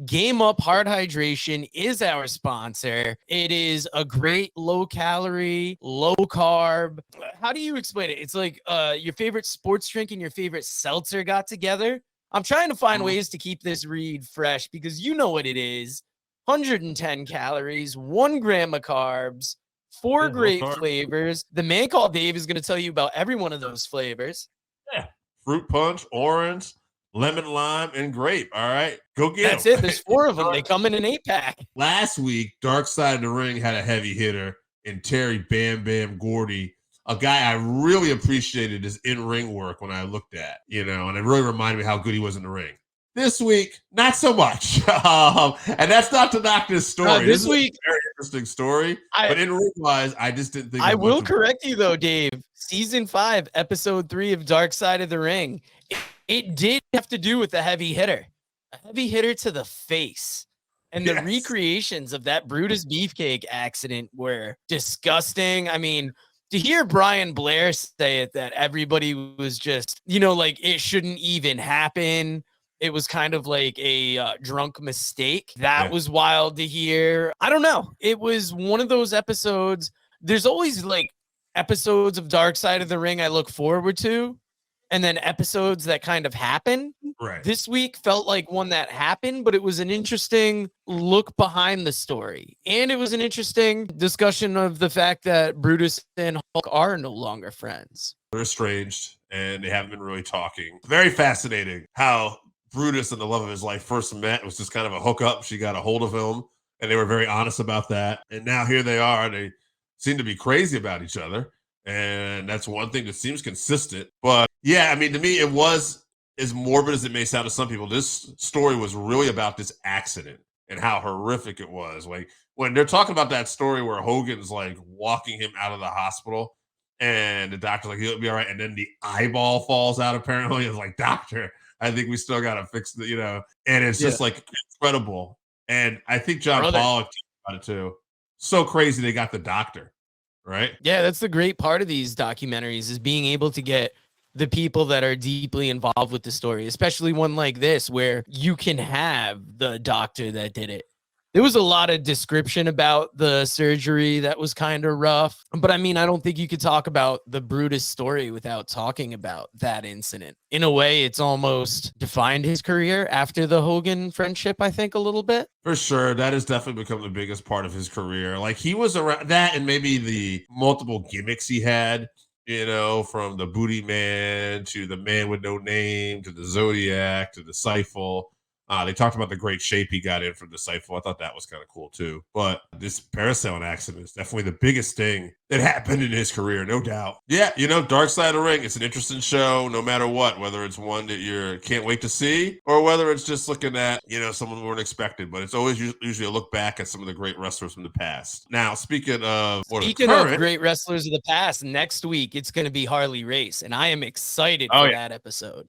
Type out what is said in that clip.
Game Up Hard Hydration is our sponsor. It is a great low calorie, low carb. How do you explain it? It's like your favorite sports drink and your favorite seltzer got together. I'm trying to find ways to keep this read fresh because you know what it is. 110 calories, 1 gram of carbs, 4 great flavors. The man called Dave is going to tell you about every one of those flavors. Yeah. Fruit punch, orange, lemon, lime, and grape. All right. Go get That's them. it. There's 4 of them. They come in an 8-pack. Last week, Dark Side of the Ring had a heavy hitter in Terry Bam Bam Gordy, a guy I really appreciated his in-ring work when I looked at, and it really reminded me how good he was in the ring. This week, not so much. And that's not to knock this story. This week, is a very interesting story. But in ring-wise, I just didn't think. I will correct you, though, Dave. Season 5, Episode 3 of Dark Side of the Ring. It did have to do with a heavy hitter to the face. And the recreations of that Brutus Beefcake accident were disgusting. I mean, to hear Brian Blair say it, that everybody was just, like it shouldn't even happen. It was kind of like a drunk mistake. That was wild to hear. I don't know. It was one of those episodes. There's always like episodes of Dark Side of the Ring I look forward to, and then episodes that kind of happen. Right. This week felt like one that happened, but it was an interesting look behind the story. And it was an interesting discussion of the fact that Brutus and Hulk are no longer friends. They're estranged, and they haven't been really talking. Very fascinating how Brutus and the love of his life first met. It was just kind of a hookup. She got a hold of him, and they were very honest about that. And now here they are. They seem to be crazy about each other. And that's one thing that seems consistent. But yeah, I mean, to me, it was as morbid as it may sound to some people. This story was really about this accident and how horrific it was. Like when they're talking about that story where Hogan's like walking him out of the hospital and the doctor's like, he'll be all right. And then the eyeball falls out, apparently. It's like, doctor, I think we still got to fix the, and it's just like incredible. And I think John Pollock talked about it too. So crazy they got the doctor, right? Yeah, that's the great part of these documentaries is being able to get the people that are deeply involved with the story, especially one like this where you can have the doctor that did it. There was a lot of description about the surgery that was kind of rough, but I mean, I don't think you could talk about the Brutus story without talking about that incident. In a way, it's almost defined his career after the Hogan friendship, I think, a little bit. For sure. That has definitely become the biggest part of his career. Like he was around that and maybe the multiple gimmicks he had, from the Booty Man to the Man with No Name to the Zodiac to the Sifle. They talked about the great shape he got in from the Sifle. I thought that was kind of cool too. But this parasailing accident is definitely the biggest thing that happened in his career, no doubt. Yeah, Dark Side of the Ring, it's an interesting show no matter what, whether it's one that you can't wait to see or whether it's just looking at, someone we weren't expected. But it's always usually a look back at some of the great wrestlers from the past. Now, speaking of great wrestlers of the past, next week it's going to be Harley Race, and I am excited for that episode.